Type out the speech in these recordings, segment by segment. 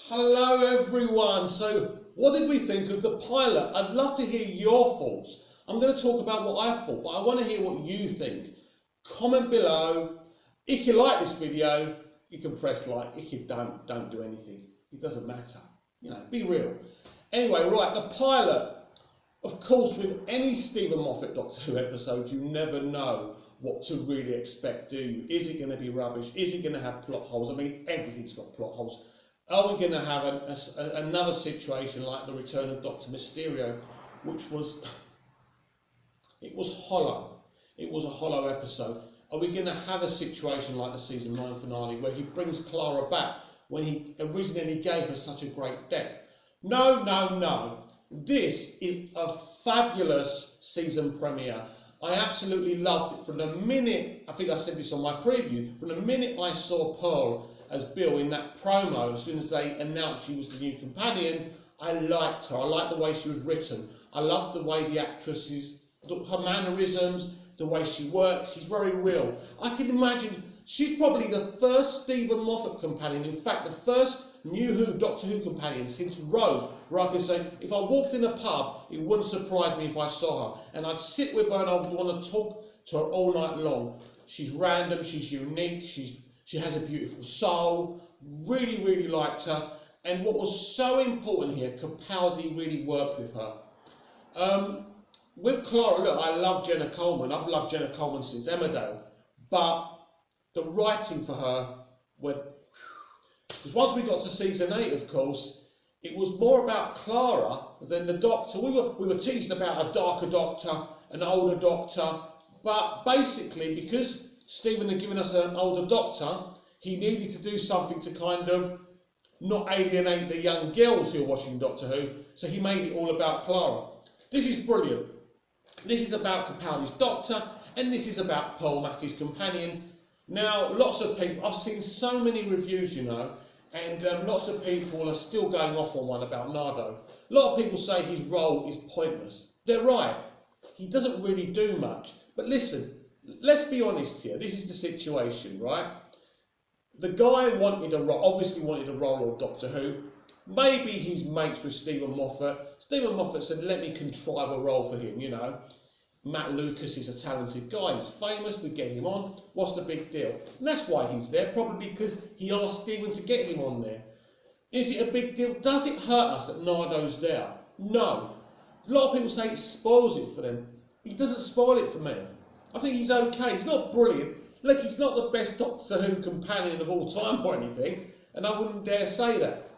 Hello everyone. So what did we think of the pilot? I'd love to hear your thoughts. I'm going to talk about what I thought, but I want to hear what you think. Comment below. If you like this video, you can press like. If you don't do anything. It doesn't matter. You know, be real. Anyway, right, the pilot. Of course, with any Steven Moffat Doctor Who episode, you never know what to really expect, do you? Is it going to be rubbish? Is it going to have plot holes? I mean, everything's got plot holes. Are we going to have another situation like the return of Dr. Mysterio, which was, it was hollow. It was a hollow episode. Are we going to have a situation like the season 9 finale where he brings Clara back when he originally gave her such a great death? No, no, no. This is a fabulous season premiere. I absolutely loved it from the minute, I think I said this on my preview, from the minute I saw Pearl as Bill in that promo, as soon as they announced she was the new companion, I liked her. I liked the way she was written. I loved the way the actress is, her mannerisms, the way she works. She's very real. I can imagine she's probably the first Steven Moffat companion, in fact the first New Who, Doctor Who companion since Rose, where I could say, if I walked in a pub, it wouldn't surprise me if I saw her. And I'd sit with her and I'd want to talk to her all night long. She's random, she's unique, she has a beautiful soul. Really, really liked her. And what was so important here, Capaldi really worked with her. With Clara, look, I love Jenna Coleman. I've loved Jenna Coleman since Emmerdale. But the writing for her went... Because once we got to season 8, of course, it was more about Clara than the Doctor. We were teased about a darker Doctor, an older Doctor, but basically because Steven had given us an older Doctor, he needed to do something to kind of not alienate the young girls who are watching Doctor Who, so he made it all about Clara. This is brilliant. This is about Capaldi's Doctor, and this is about Pearl Mackie's companion. Now, lots of people, I've seen so many reviews, you know, and lots of people are still going off on one about Nardo. A lot of people say his role is pointless. They're right. He doesn't really do much. But listen, let's be honest here. This is the situation, right? The guy obviously wanted a role on Doctor Who. Maybe he's mates with Steven Moffat. Steven Moffat said, let me contrive a role for him, you know. Matt Lucas is a talented guy, he's famous, we get him on, what's the big deal? And that's why he's there, probably because he asked Steven to get him on there. Is it a big deal? Does it hurt us that Nardo's there? No. A lot of people say it spoils it for them. He doesn't spoil it for me. I think he's okay, he's not brilliant. Look, he's not the best Doctor Who companion of all time or anything, and I wouldn't dare say that.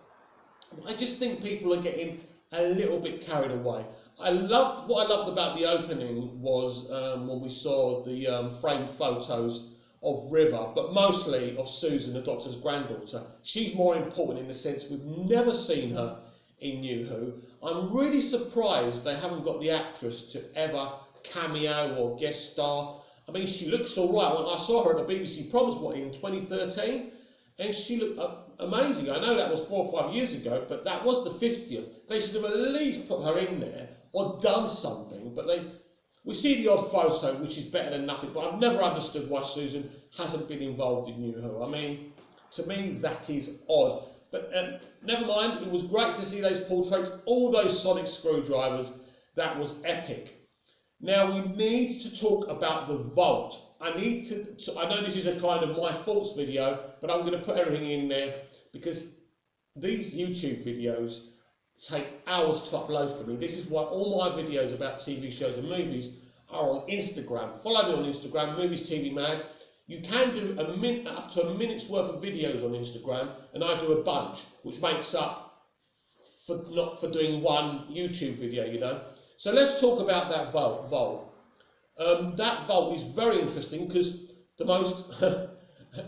I just think people are getting a little bit carried away. What I loved about the opening was when we saw the framed photos of River, but mostly of Susan, the Doctor's granddaughter. She's more important in the sense we've never seen her in New Who. I'm really surprised they haven't got the actress to ever cameo or guest star. I mean, she looks all right. When I saw her at the BBC Proms, in 2013? And she looked amazing. I know that was 4 or 5 years ago, but that was the 50th. They should have at least put her in there or done something. But we see the odd photo, which is better than nothing. But I've never understood why Susan hasn't been involved in New Who. I mean, to me, that is odd. But never mind. It was great to see those portraits, all those sonic screwdrivers. That was epic. Now we need to talk about the vault. I know this is a kind of my thoughts video, but I'm going to put everything in there because these YouTube videos take hours to upload for me. This is why all my videos about TV shows and movies are on Instagram. Follow me on Instagram, Movies TV Mag. You can do up to a minute's worth of videos on Instagram, and I do a bunch, which makes up for doing one YouTube video, you know. So let's talk about that vault. That vault is very interesting because the most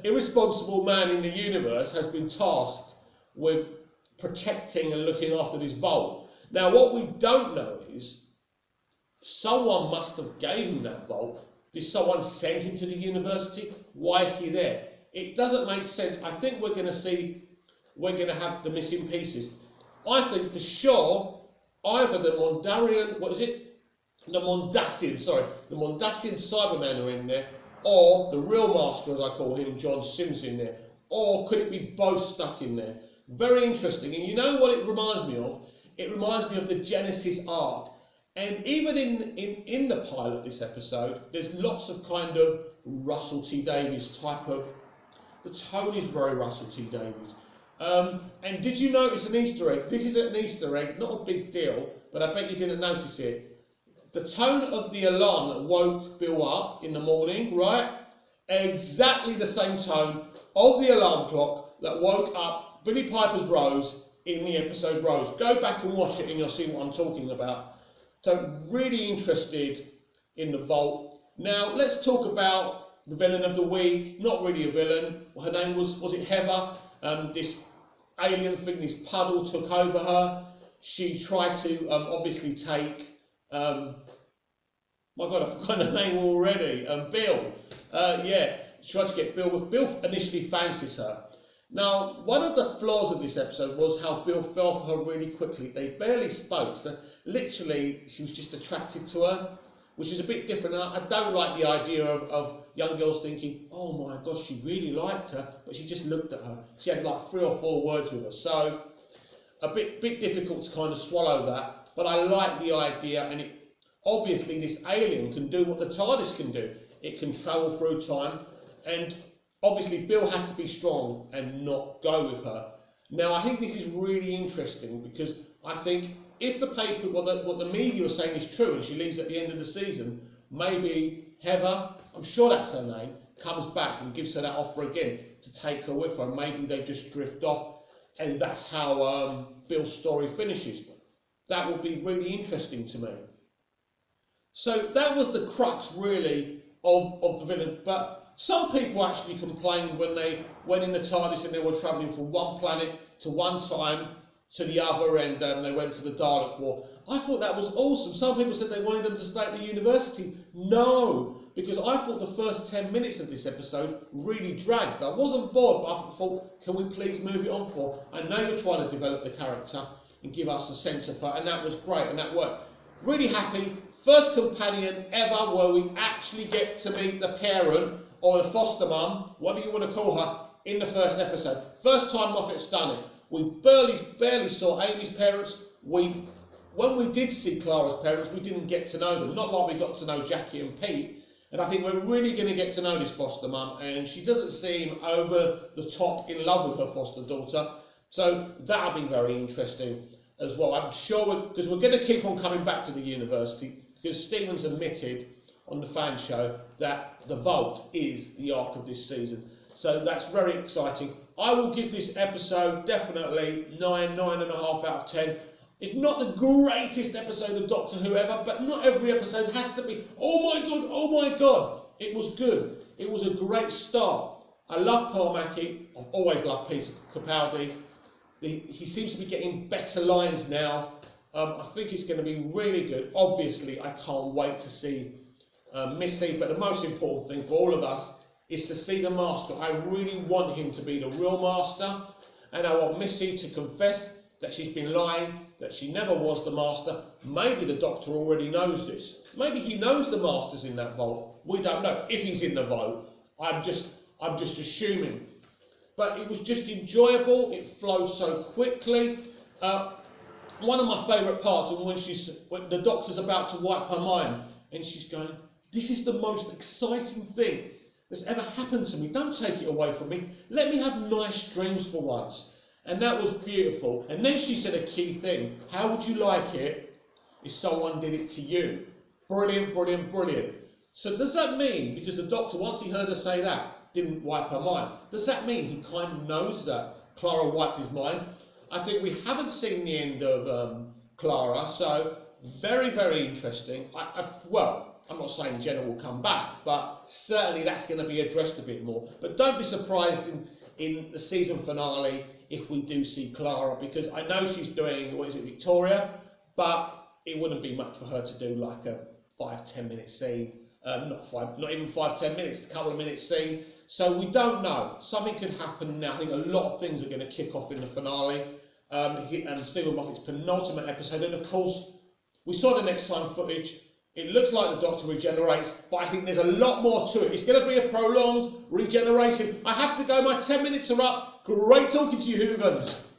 irresponsible man in the universe has been tasked with protecting and looking after this vault. Now, what we don't know is someone must have gave him that vault. Did someone send him to the university? Why is he there? It doesn't make sense. I think we're going to have the missing pieces. I think for sure either the Mondasian Cybermen are in there, or the real master, as I call him, John Sims, in there. Or could it be both stuck in there? Very interesting. And you know what it reminds me of? It reminds me of the Genesis arc. And even in the pilot, this episode, there's lots of kind of Russell T Davies type of... The tone is very Russell T Davies. And did you notice an Easter egg? This is an Easter egg, not a big deal, but I bet you didn't notice it. The tone of the alarm that woke Bill up in the morning, right? Exactly the same tone of the alarm clock that woke up Billie Piper's Rose in the episode Rose. Go back and watch it and you'll see what I'm talking about. So really interested in the Vault. Now let's talk about the villain of the week. Not really a villain. Her name was it Heather? This alien thing, this puddle took over her. She tried to obviously take, my God, I've forgotten her name already, Bill. Yeah, she tried to get Bill. Bill initially fancies her. Now, one of the flaws of this episode was how Bill fell for her really quickly. They barely spoke, so literally she was just attracted to her, which is a bit different. And I don't like the idea of young girls thinking, oh my gosh, she really liked her, but she just looked at her. She had like 3 or 4 words with her, so a bit difficult to kind of swallow that. But I like the idea, and obviously this alien can do what the TARDIS can do. It can travel through time, and obviously Bill had to be strong and not go with her. Now I think this is really interesting because I think if the paper, what the media are saying is true, and she leaves at the end of the season, maybe Heather, I'm sure that's her name, comes back and gives her that offer again to take her with her. Maybe they just drift off, and that's how Bill's story finishes. That would be really interesting to me. So that was the crux, really, of the villain. But some people actually complained when they went in the TARDIS and they were travelling from one planet to one time to the other, and they went to the Dalek War. I thought that was awesome. Some people said they wanted them to stay at the university. No, because I thought the first 10 minutes of this episode really dragged. I wasn't bored, but I thought, can we please move it on for? I know you're trying to develop the character and give us a sense of her, and that was great, and that worked. Really happy. First companion ever where we actually get to meet the parent or the foster mum, whatever you want to call her, in the first episode. First time Moffat's done it. We barely saw Amy's parents. When we did see Clara's parents, we didn't get to know them. Not like we got to know Jackie and Pete. And I think we're really going to get to know this foster mum. And she doesn't seem over the top in love with her foster daughter. So that'll be very interesting as well. I'm sure, because we're going to keep on coming back to the university, because Stephen's admitted on the fan show that the Vault is the arc of this season. So that's very exciting. I will give this episode definitely 9.5 out of 10. It's not the greatest episode of Doctor Who ever, but not every episode has to be, oh my God. It was good. It was a great start. I love Pearl Mackie. I've always loved Peter Capaldi. He seems to be getting better lines now. I think it's going to be really good. Obviously, I can't wait to see Missy, but the most important thing for all of us is to see the Master. I really want him to be the real Master, and I want Missy to confess that she's been lying, that she never was the Master. Maybe the Doctor already knows this. Maybe he knows the Master's in that vault. We don't know if he's in the vault. I'm just assuming. But it was just enjoyable. It flowed so quickly. One of my favourite parts is when the Doctor's about to wipe her mind, and she's going, "This is the most exciting thing that's ever happened to me. Don't take it away from me. Let me have nice dreams for once." And that was beautiful. And then she said a key thing. How would you like it if someone did it to you? Brilliant, brilliant, brilliant. So does that mean, because the Doctor, once he heard her say that, didn't wipe her mind, does that mean he kind of knows that Clara wiped his mind? I think we haven't seen the end of Clara, so very, very interesting. Well, I'm not saying Jenna will come back, but certainly that's going to be addressed a bit more. But don't be surprised in the season finale if we do see Clara, because I know she's doing, Victoria, but it wouldn't be much for her to do like a 5-10 minute scene. Not even 5-10 minutes, a couple of minutes scene. So we don't know. Something could happen now. I think a lot of things are going to kick off in the finale. And Stephen Moffat's penultimate episode. And of course, we saw the next time footage. It looks like the Doctor regenerates, but I think there's a lot more to it. It's going to be a prolonged regeneration. I have to go. My 10 minutes are up. Great talking to you, Hoovans.